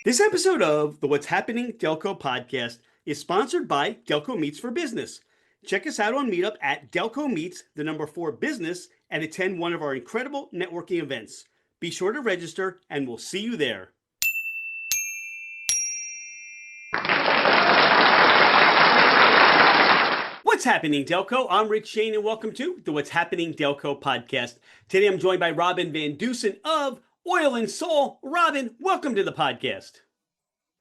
This episode of the What's Happening Delco podcast is sponsored by Delco Meets for Business. Check us out on Meetup at Delco Meets, the number 4 business, and attend one of our incredible networking events. Be sure to register, and we'll see you there. What's happening, Delco? I'm Rick Shane, and welcome to the What's Happening Delco podcast. Today I'm joined by Robyn Van Dusen of Oil and Soul. Robyn, welcome to the podcast.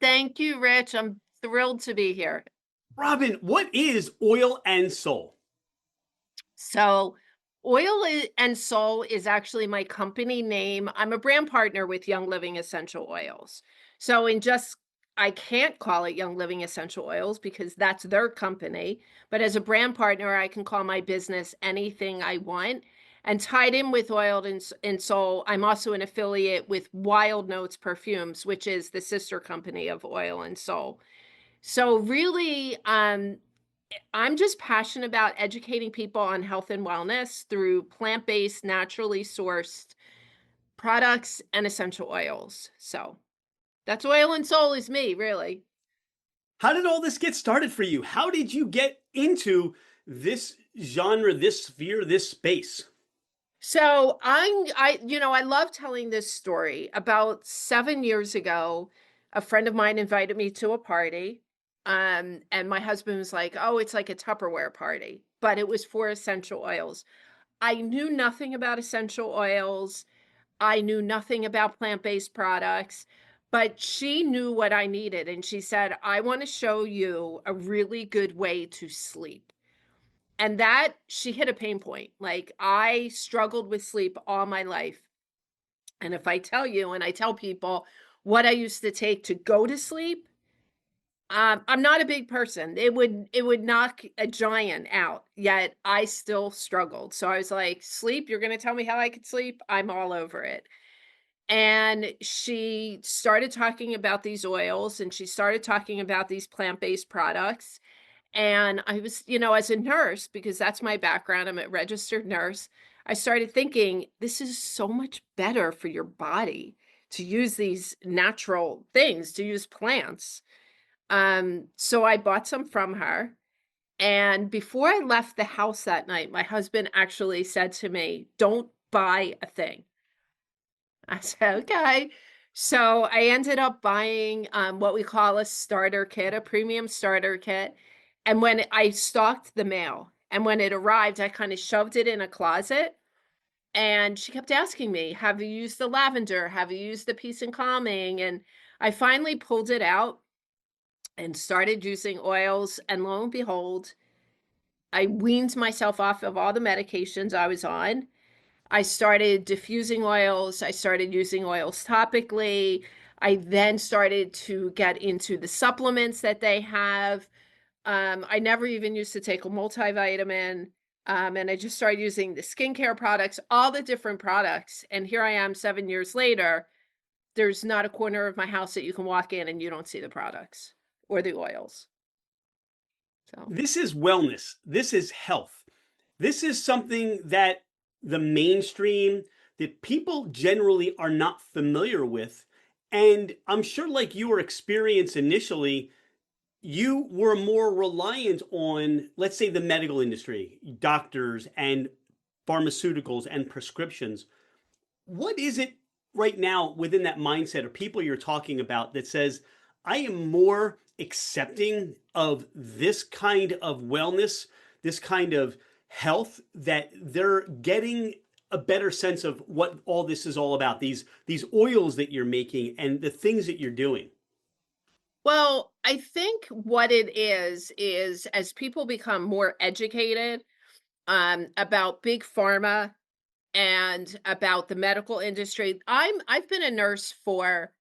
Thank you, Rich. I'm thrilled to be here. Robyn, what is Oil and Soul? So, and Soul is actually my company name. I'm a brand partner with Young Living Essential Oils. So, I can't call it Young Living Essential Oils because that's their company. But as a brand partner, I can call my business anything I want. And tied in with and Soul, I'm also an affiliate with Wild Notes Perfumes, which is the sister company of Oil and Soul. So really, I'm just passionate about educating people on health and wellness through plant-based, naturally sourced products and essential oils. So that's Oil and Soul is me, really. How did all this get started for you? How did you get into this genre, this sphere, this space? So I love telling this story. About 7 years ago, a friend of mine invited me to a party. And my husband was like, "Oh, it's like a Tupperware party," but it was for essential oils. I knew nothing about essential oils. I knew nothing about plant-based products, but she knew what I needed. And she said, "I want to show you a really good way to sleep." And that she hit a pain point. Like I struggled with sleep all my life. And if I tell you and I tell people what I used to take to go to sleep, I'm not a big person. It would knock a giant out, yet I still struggled. So I was like, "Sleep, you're gonna tell me how I could sleep? I'm all over it." And she started talking about these oils and she started talking about these plant-based products. And I was, as a nurse, because that's my background, I'm a registered nurse. I started thinking, this is so much better for your body to use these natural things, to use plants. So I bought some from her. And before I left the house that night, my husband actually said to me, "Don't buy a thing." I said, "Okay." So I ended up buying what we call a starter kit, a premium starter kit. And when I stalked the mail, and when it arrived, I kind of shoved it in a closet. And she kept asking me, "Have you used the lavender? Have you used the peace and calming?" And I finally pulled it out and started using oils, and lo and behold, I weaned myself off of all the medications I was on. I started diffusing oils, I started using oils topically. I then started to get into the supplements that they have. I never even used to take a multivitamin, and I just started using the skincare products, all the different products, and here I am 7 years later. There's not a corner of my house that you can walk in and you don't see the products or the oils. So, This is wellness. This is health. This is something that the mainstream, that people generally are not familiar with. And I'm sure, like your experience initially, you were more reliant on, let's say, the medical industry, doctors and pharmaceuticals and prescriptions. What is it right now within that mindset or people you're talking about that says, I am more accepting of this kind of wellness, this kind of health, that they're getting a better sense of what all this is all about, these oils that you're making and the things that you're doing? well, I think what it is as people become more educated about big pharma and about the medical industry. I've been a nurse for,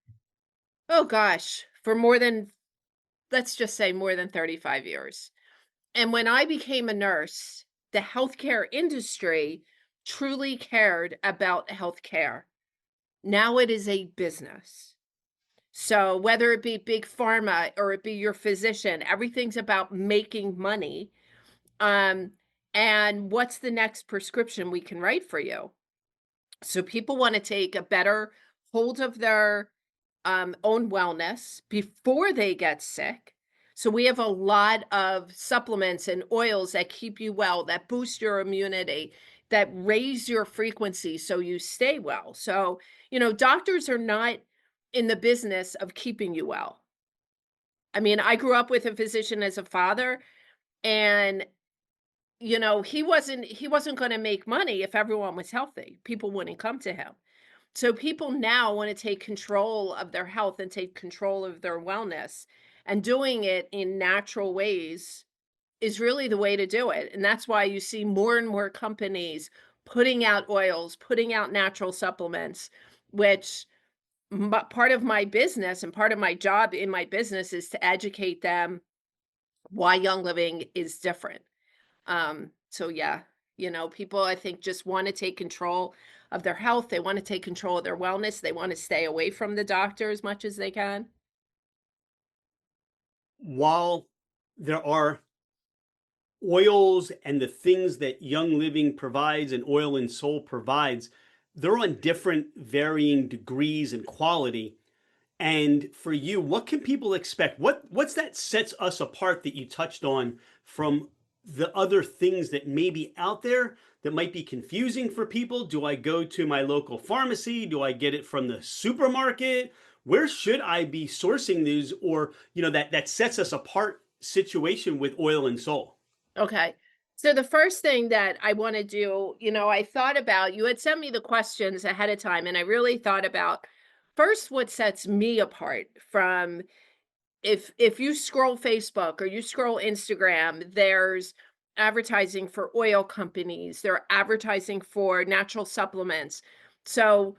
oh gosh, for more than, let's just say, more than 35 years. And when I became a nurse, the healthcare industry truly cared about healthcare. Now it is a business. So whether it be big pharma or it be your physician, everything's about making money. Um, and what's the next prescription we can write for you? So people want to take a better hold of their own wellness before they get sick. So we have a lot of supplements and oils that keep you well, that boost your immunity, that raise your frequency so you stay well. So, doctors are not in the business of keeping you well. I mean, I grew up with a physician as a father, and he wasn't going to make money if everyone was healthy. People wouldn't come to him. So people now want to take control of their health and take control of their wellness, and doing it in natural ways is really the way to do it. And that's why you see more and more companies putting out oils, putting out natural supplements, which part of my business and part of my job in my business is to educate them why Young Living is different. So yeah, people I think just want to take control of their health. They want to take control of their wellness. They want to stay away from the doctor as much as they can. While there are oils and the things that Young Living provides and Oil and Soul provides, they're on different varying degrees and quality. And for you, what can people expect? What's that sets us apart that you touched on from the other things that may be out there that might be confusing for people? Do I go to my local pharmacy? Do I get it from the supermarket? Where should I be sourcing these, or that sets us apart situation with Oil and Soul? Okay. So the first thing that I want to do, I thought about, you had sent me the questions ahead of time, and I really thought about first what sets me apart from, if you scroll Facebook or you scroll Instagram, there's advertising for oil companies, they're advertising for natural supplements. So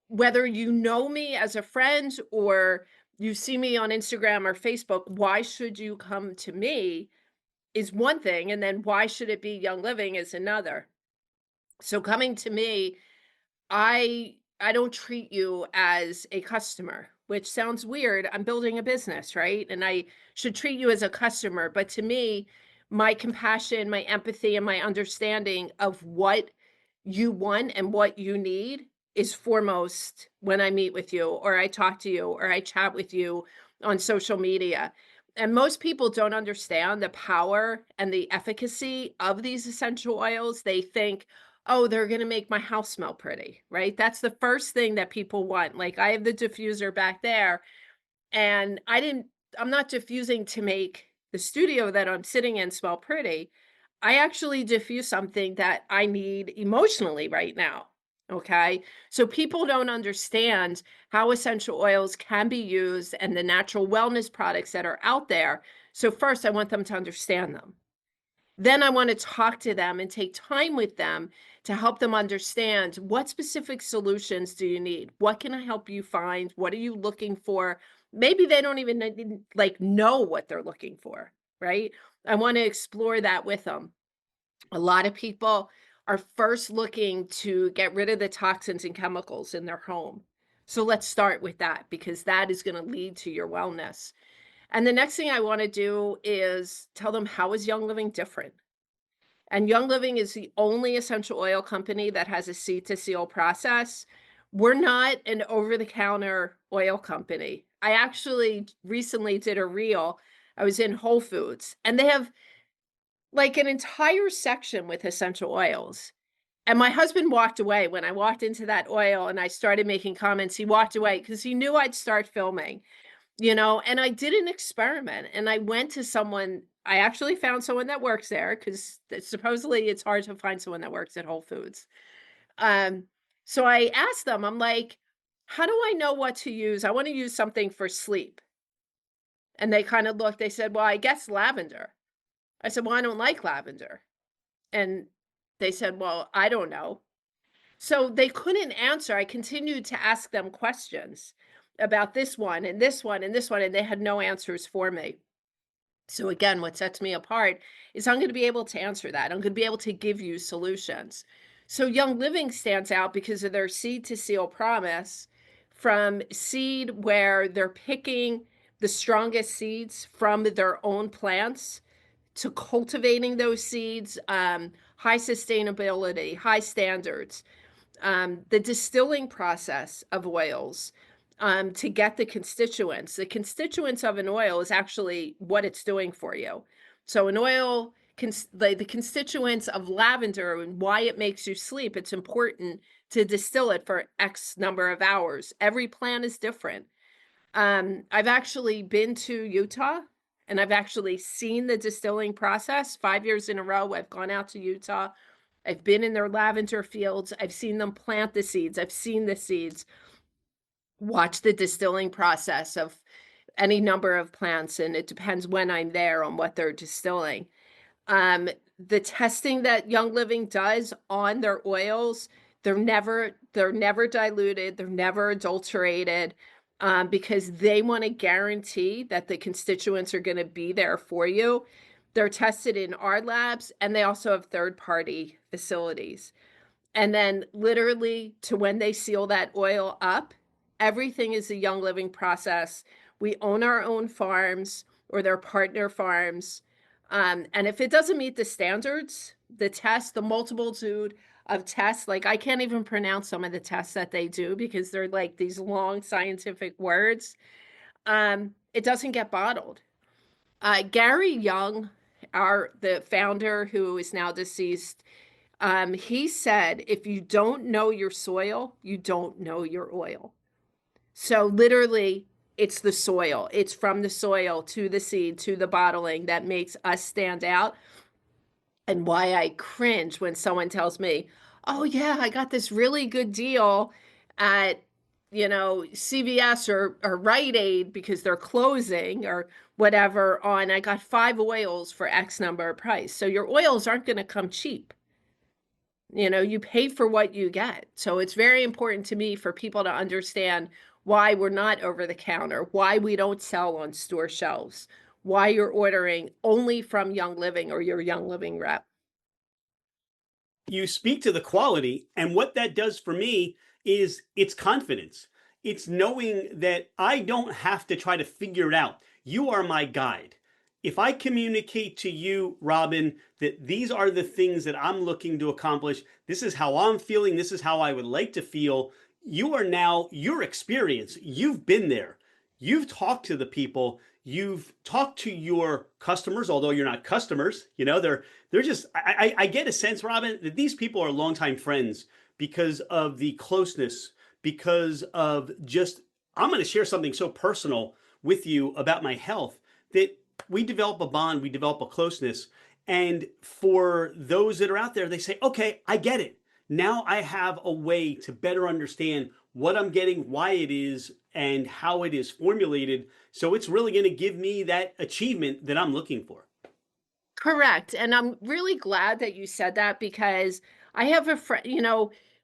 whether you know me as a friend or you see me on Instagram or Facebook, why should you come to me is one thing, and then why should it be Young Living is another. So coming to me, I don't treat you as a customer, which sounds weird. I'm building a business, right? And I should treat you as a customer, but to me, my compassion, my empathy, and my understanding of what you want and what you need is foremost when I meet with you or I talk to you or I chat with you on social media. And most people don't understand the power and the efficacy of these essential oils. They think, oh, they're going to make my house smell pretty, right? That's the first thing that people want. Like I have the diffuser back there, and I'm not diffusing to make the studio that I'm sitting in smell pretty. I actually diffuse something that I need emotionally right now. Okay. So people don't understand how essential oils can be used and the natural wellness products that are out there. So first I want them to understand them. Then I want to talk to them and take time with them to help them understand what specific solutions do you need? What can I help you find? What are you looking for? Maybe they don't even like know what they're looking for, right? I want to explore that with them. A lot of people are first looking to get rid of the toxins and chemicals in their home. So let's start with that because that is going to lead to your wellness. And the next thing I want to do is tell them, how is Young Living different? And Young Living is the only essential oil company that has a seed to seal process. We're not an over the counter oil company. I actually recently did a reel. I was in Whole Foods and they have like an entire section with essential oils. And my husband walked away when I walked into that oil and I started making comments. He walked away because he knew I'd start filming, and I did an experiment and I went to someone. I actually found someone that works there because supposedly it's hard to find someone that works at Whole Foods. Um, so I asked them, I'm like, how do I know what to use? I want to use something for sleep. And they kind of looked, they said, well, I guess lavender. I said, well, I don't like lavender. And they said, well, I don't know. So they couldn't answer. I continued to ask them questions about this one and this one and this one, and they had no answers for me. So again, what sets me apart is I'm going to be able to answer that. I'm going to be able to give you solutions. So Young Living stands out because of their seed to seal promise, from seed where they're picking the strongest seeds from their own plants to cultivating those seeds, high sustainability, high standards, the distilling process of oils, to get the constituents. The constituents of an oil is actually what it's doing for you. So an oil, the constituents of lavender and why it makes you sleep, it's important to distill it for X number of hours. Every plant is different. I've actually been to Utah and I've actually seen the distilling process 5 years in a row. I've gone out to Utah. I've been in their lavender fields. I've seen them plant the seeds. I've seen the seeds, watch the distilling process of any number of plants. And it depends when I'm there on what they're distilling. Um, the testing that Young Living does on their oils, they're never diluted, they're never adulterated, because they want to guarantee that the constituents are going to be there for you. They're tested in our labs, and they also have third-party facilities. And then literally to when they seal that oil up, everything is a Young Living process. We own our own farms or their partner farms. And if it doesn't meet the standards, the test, the multitude of tests, like I can't even pronounce some of the tests that they do because they're like these long scientific words. It doesn't get bottled. Gary Young, the founder who is now deceased, he said, if you don't know your soil, you don't know your oil. So literally, it's the soil. It's from the soil to the seed to the bottling that makes us stand out. And why I cringe when someone tells me, oh, yeah, I got this really good deal at, CVS or Rite Aid because they're closing or whatever on, I got 5 oils for X number of price. So your oils aren't going to come cheap. You pay for what you get. So it's very important to me for people to understand why we're not over the counter, why we don't sell on store shelves, why you're ordering only from Young Living or your Young Living rep. You speak to the quality, and what that does for me is it's confidence. It's knowing that I don't have to try to figure it out. You are my guide. If I communicate to you, Robyn, that these are the things that I'm looking to accomplish, this is how I'm feeling, this is how I would like to feel, you are now your experience. You've been there. You've talked to the people. You've talked to your customers, although you're not customers. They're just. I get a sense, Robyn, that these people are longtime friends because of the closeness, because of just. I'm going to share something so personal with you about my health that we develop a bond, we develop a closeness. And for those that are out there, they say, okay, I get it. Now I have a way to better understand what I'm getting, why it is, and how it is formulated. So it's really going to give me that achievement that I'm looking for. Correct. And I'm really glad that you said that because I have a friend,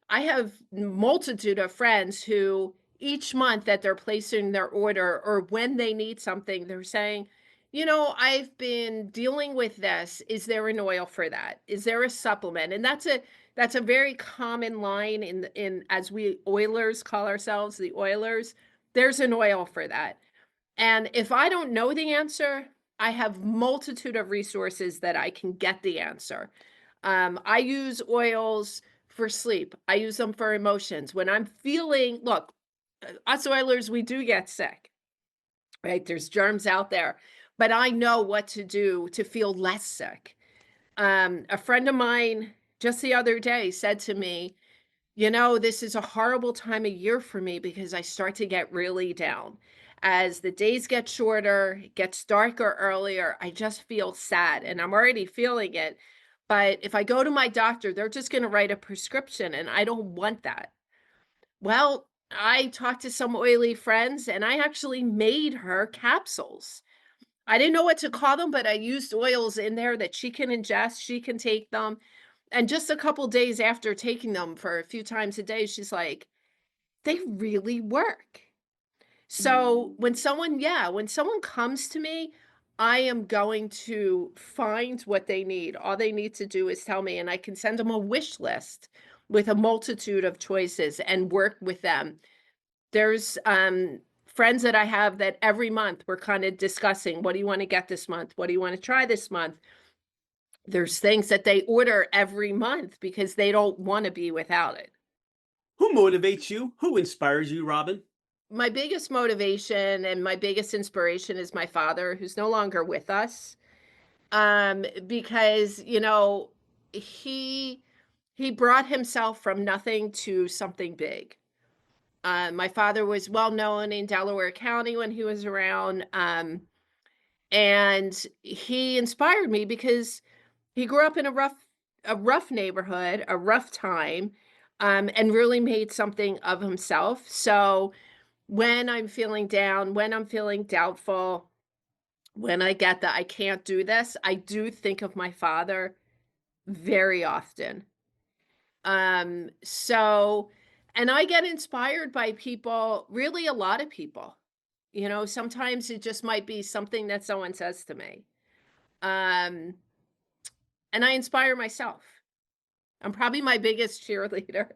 I have multitude of friends who each month that they're placing their order or when they need something, they're saying, I've been dealing with this. Is there an oil for that? Is there a supplement? And that's a very common line in as we oilers call ourselves, the oilers. There's an oil for that. And if I don't know the answer, I have multitude of resources that I can get the answer. I use oils for sleep. I use them for emotions. When I'm look, us oilers, we do get sick, right? There's germs out there, but I know what to do to feel less sick. A friend of mine just the other day said to me, this is a horrible time of year for me because I start to get really down. As the days get shorter, it gets darker earlier, I just feel sad and I'm already feeling it. But if I go to my doctor, they're just going to write a prescription and I don't want that. Well, I talked to some oily friends and I actually made her capsules. I didn't know what to call them, but I used oils in there that she can ingest, she can take them. And just a couple days after taking them for a few times a day, she's like, they really work. So when someone comes to me, I am going to find what they need. All they need to do is tell me, and I can send them a wish list with a multitude of choices and work with them. There's friends that I have that every month we're kind of discussing, what do you want to get this month? What do you want to try this month? There's things that they order every month because they don't want to be without it. Who motivates you? Who inspires you, Robyn? my biggest motivation and my biggest inspiration is my father, who's no longer with us. Because, he he brought himself from nothing to something big. My father was well known in Delaware County when he was around, and he inspired me because he grew up in a rough neighborhood, a rough time, and really made something of himself. So when I'm feeling down, when I'm feeling doubtful, when I get that I can't do this, I do think of my father very often. So and I get inspired by people, really a lot of people. Sometimes it just might be something that someone says to me. Um, and I inspire myself. I'm probably my biggest cheerleader.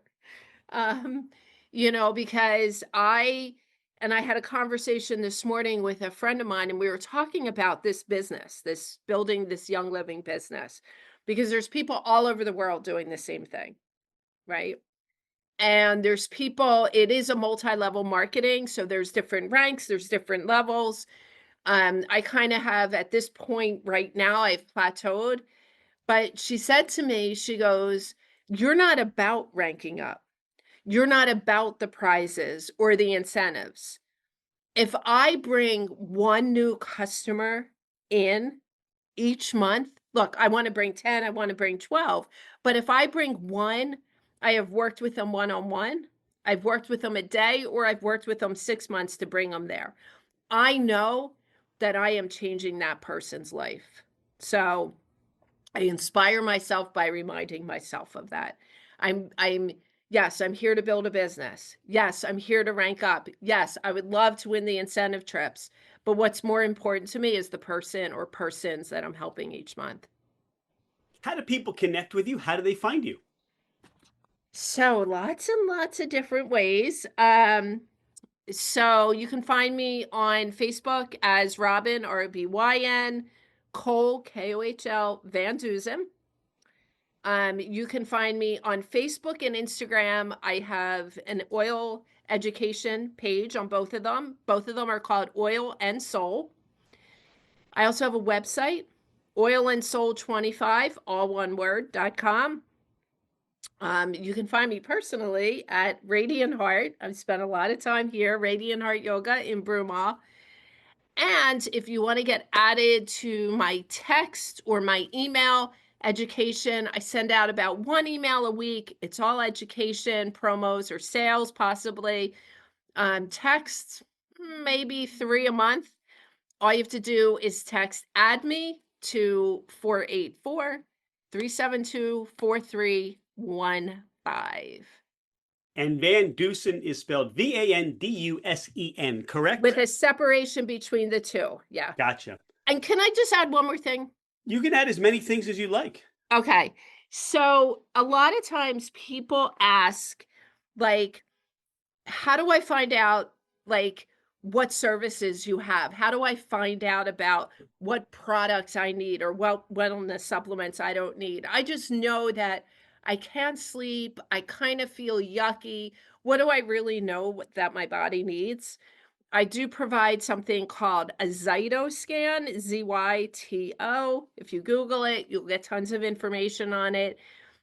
Um, because I had a conversation this morning with a friend of mine, and we were talking about this business, this building this young living business, because there's people all over the world doing the same thing, right? And there's people, it is a multi-level marketing, so there's different ranks, there's different levels. I kind of have at this point right now, I've plateaued, but she said to me, she goes, "You're not about ranking up. You're not about the prizes or the incentives. If I bring one new customer in each month, look, I want to bring 10, I want to bring 12, but if I bring one, I have worked with them one on one, I've worked with them a day, or I've worked with them 6 months to bring them there. I know that I am changing that person's life." So I inspire myself by reminding myself of that. I'm yes, I'm here to build a business. Yes, I'm here to rank up. Yes, I would love to win the incentive trips. But what's more important to me is the person or persons that I'm helping each month. How do people connect with you? How do they find you? So lots and lots of different ways. So you can find me on Facebook as Robyn, Robyn, Cole, Kohl, Van Dusen. You can find me on Facebook and Instagram. I have an oil education page on both of them. Both of them are called Oil and Soul. I also have a website, oilandsoul25, all one word.com. You can find me personally at Radiant Heart. I've spent a lot of time here, Radiant Heart Yoga in Broomall. And if you want to get added to my text or my email education, I send out about one email a week. It's all education, promos, or sales, possibly. Texts, maybe 3 a month. All you have to do is text add me to 484-372-4315 And Van Dusen is spelled Vandusen, with correct? a separation between the two. Yeah. Gotcha. And can I just add one more thing? You can add as many things as you like. Okay. So a lot of times people ask, like, how do I find out, like, what services you have? How do I find out about what products I need or what wellness supplements I don't need? I just know that I can't sleep. I kind of feel yucky. What do I really know that my body needs? I do provide something called a Zytoscan, Zyto. If you Google it, you'll get tons of information on it.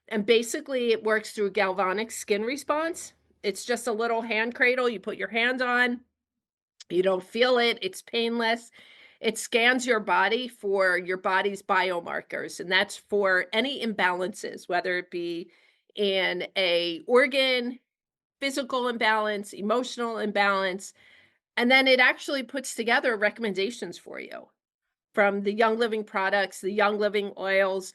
And basically, it works through galvanic skin response. It's just a little hand cradle you put your hand on. You don't feel it. It's painless. It scans your body for your body's biomarkers, and that's for any imbalances, whether it be in a organ, physical imbalance, emotional imbalance, and then it actually puts together recommendations for you from the Young Living products, the Young Living oils.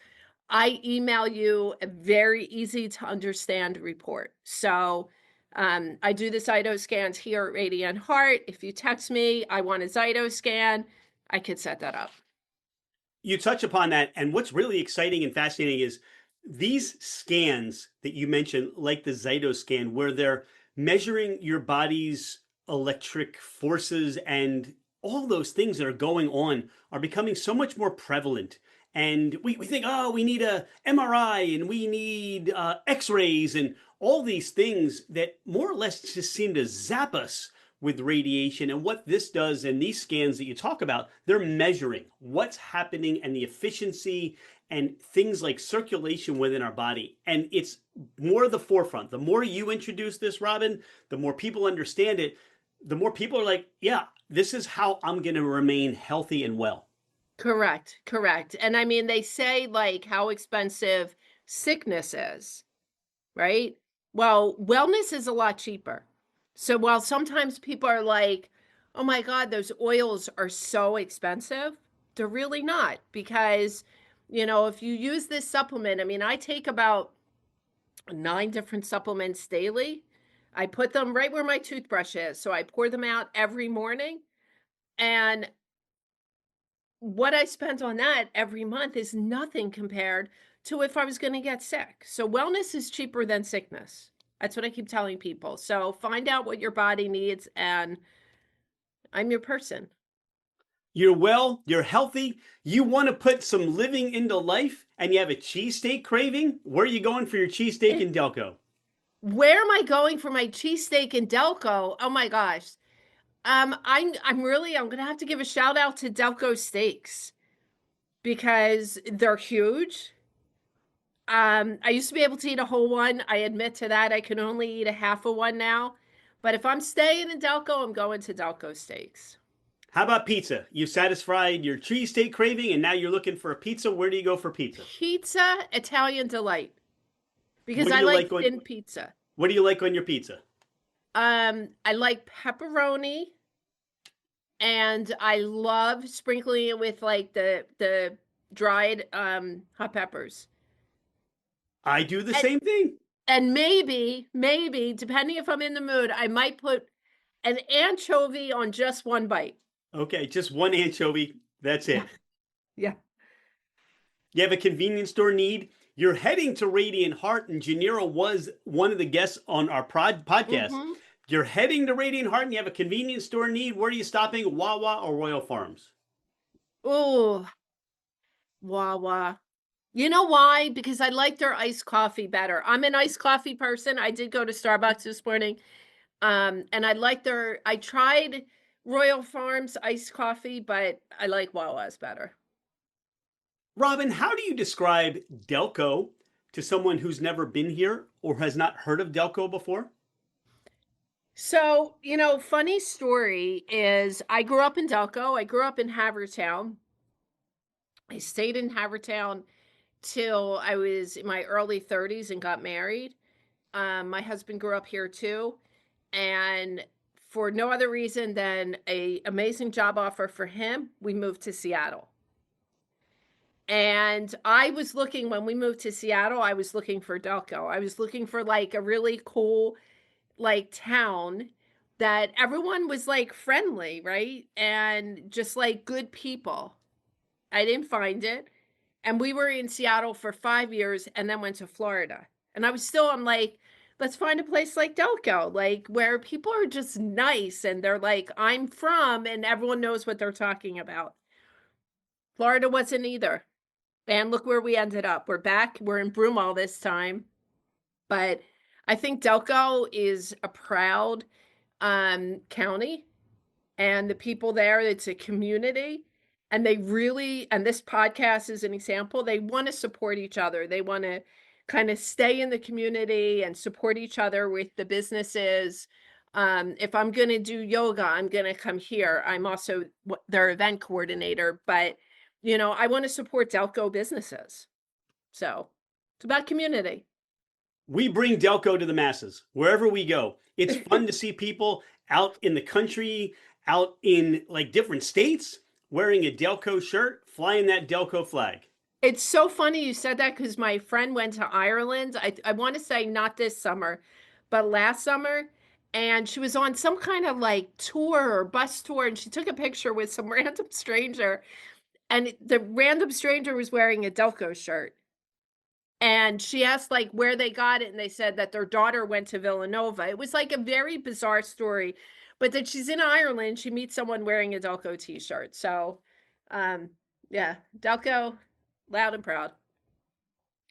I email you a very easy to understand report. So I do the Zyto scans here at Radiant Heart. If you text me, I want a Zyto scan, I could set that up. You touch upon that, and what's really exciting and fascinating is these scans that you mentioned, like the Zyto scan, where they're measuring your body's electric forces and all those things that are going on are becoming so much more prevalent. And we think, oh, we need a MRI and we need X-rays and all these things that more or less just seem to zap us with radiation. And what this does in these scans that you talk about, they're measuring what's happening and the efficiency and things like circulation within our body. And it's more the forefront. The more you introduce this, Robyn, the more people understand it, the more people are like, yeah, this is how I'm going to remain healthy and well. Correct, correct. And I mean, they say like how expensive sickness is, right? Well, wellness is a lot cheaper. So while sometimes people are like, oh my God, those oils are so expensive, they're really not because, if you use this supplement, I mean, I take about 9 different supplements daily. I put them right where my toothbrush is. So I pour them out every morning. And what I spent on that every month is nothing compared to if I was going to get sick. So wellness is cheaper than sickness. That's what I keep telling people. So find out what your body needs, and I'm your person. You're well, you're healthy, you want to put some living into life, and you have a cheesesteak craving. Where are you going for your cheesesteak Eh, in Delco? Where am I going for my cheesesteak in Delco? Oh my gosh. I'm gonna have to give a shout out to Delco Steaks because they're huge. I used to be able to eat a whole one. I admit to that. I can only eat a half of one now. But if I'm staying in Delco, I'm going to Delco Steaks. How about pizza? You satisfied your cheesesteak craving, and now you're looking for a pizza. Where do you go for pizza? Pizza, Italian delight, because What do I you like like on thin pizza. What do you like on your pizza? I like pepperoni, and I love sprinkling it with like the dried hot peppers. I do the And same thing. and maybe depending if I'm in the mood, I might put an anchovy on just one bite. Okay, just one anchovy. That's Yeah, it. yeah. You have a convenience store need. You're heading to Radiant Heart, and Janira was one of the guests on our podcast. Mhm. You're heading to Radiant Heart, and you have a convenience store need. Where are you stopping? Wawa or Royal Farms? Ooh, Wawa. You know why? Because I like their iced coffee better. I'm an iced coffee person. I did go to Starbucks this morning. And I tried Royal Farms iced coffee, but I like Wawa's better. Robyn, how do you describe Delco to someone who's never been here or has not heard of Delco before? So, funny story is I grew up in Delco. I grew up in Havertown. I stayed in Havertown till I was in my early 30s and got married. My husband grew up here too. And for no other reason than a amazing job offer for him, we moved to Seattle. And I was looking when we moved to Seattle, I was looking for Delco. I was looking for like a really cool like town that everyone was like friendly, right? And just like good people. I didn't find it. And we were in Seattle for 5 years and then went to Florida. And I'm like, let's find a place like Delco, like where people are just nice and they're like, I'm from, and everyone knows what they're talking about. Florida wasn't either. And look where we ended up. We're back. We're in Broomall this time. But I think Delco is a proud county, and the people there, it's a community, and they really, and this podcast is an example, they want to support each other. They want to kind of stay in the community and support each other with the businesses. If I'm going to do yoga, I'm going to come here. I'm also their event coordinator, but I want to support Delco businesses. So it's about community. We bring Delco to the masses wherever we go. It's fun to see people out in the country, out in like different states, wearing a Delco shirt, flying that Delco flag. It's so funny you said that because my friend went to Ireland. I want to say not this summer, but last summer. And she was on some kind of like tour or bus tour, and she took a picture with some random stranger. And the random stranger was wearing a Delco shirt. And she asked like where they got it, and they said that their daughter went to Villanova. It was like a very bizarre story, but that she's in Ireland, she meets someone wearing a Delco t-shirt. So, yeah, Delco, loud and proud.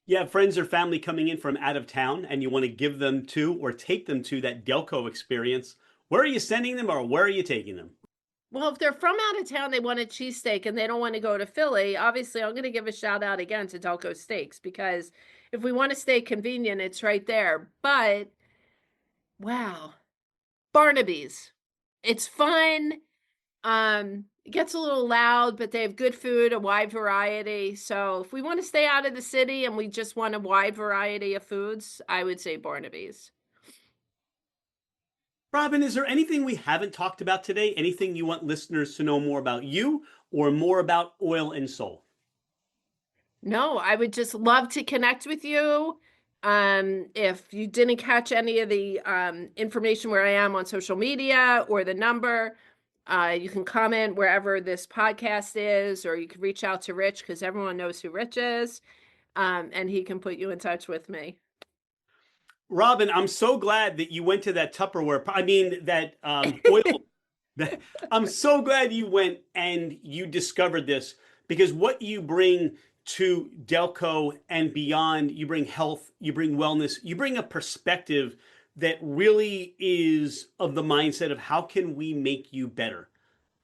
You have friends or family coming in from out of town and you want to give them to or take them to that Delco experience. Where are you sending them, or where are you taking them? Well, if they're from out of town, they want a cheesesteak and they don't want to go to Philly, obviously I'm going to give a shout out again to Delco Steaks, because if we want to stay convenient, it's right there. But wow, Barnaby's. It's fun. It gets a little loud, but they have good food, a wide variety. So if we want to stay out of the city and we just want a wide variety of foods, I would say Barnaby's. Robyn, is there anything we haven't talked about today? Anything you want listeners to know more about you or more about Oil and Soul? No, I would just love to connect with you. If you didn't catch any of the information where I am on social media or the number, you can comment wherever this podcast is, or you can reach out to Rich, because everyone knows who Rich is, and he can put you in touch with me. Robyn, I'm so glad that you went to that Tupperware. I mean, that oil. I'm so glad you went and you discovered this, because what you bring to Delco and beyond, you bring health, you bring wellness, you bring a perspective that really is of the mindset of how can we make you better,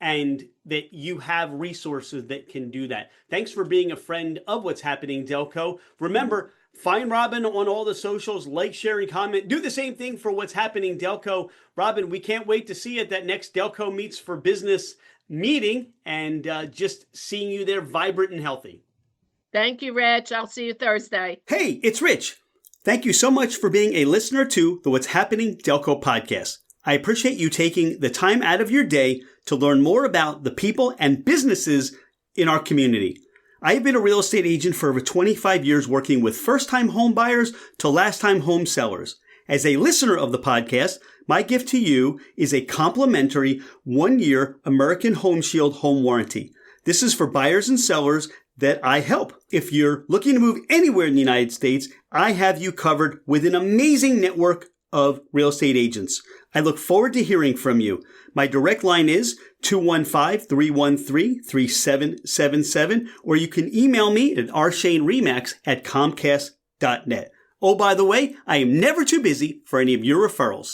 and that you have resources that can do that. Thanks for being a friend of What's Happening Delco. Remember, find Robyn on all the socials, like, share, and comment. Do the same thing for What's Happening Delco. Robyn, we can't wait to see you at that next Delco Meets for Business meeting, and just seeing you there vibrant and healthy. Thank you, Rich. I'll see you Thursday. Hey, it's Rich. Thank you so much for being a listener to the What's Happening Delco podcast. I appreciate you taking the time out of your day to learn more about the people and businesses in our community. I have been a real estate agent for over 25 years, working with first-time home buyers to last-time home sellers. As a listener of the podcast, my gift to you is a complimentary 1-year American Home Shield home warranty. This is for buyers and sellers that I help. If you're looking to move anywhere in the United States, I have you covered with an amazing network of real estate agents. I look forward to hearing from you. My direct line is 215-313-3777, or you can email me at rshaneremax@comcast.net. Oh, by the way, I am never too busy for any of your referrals.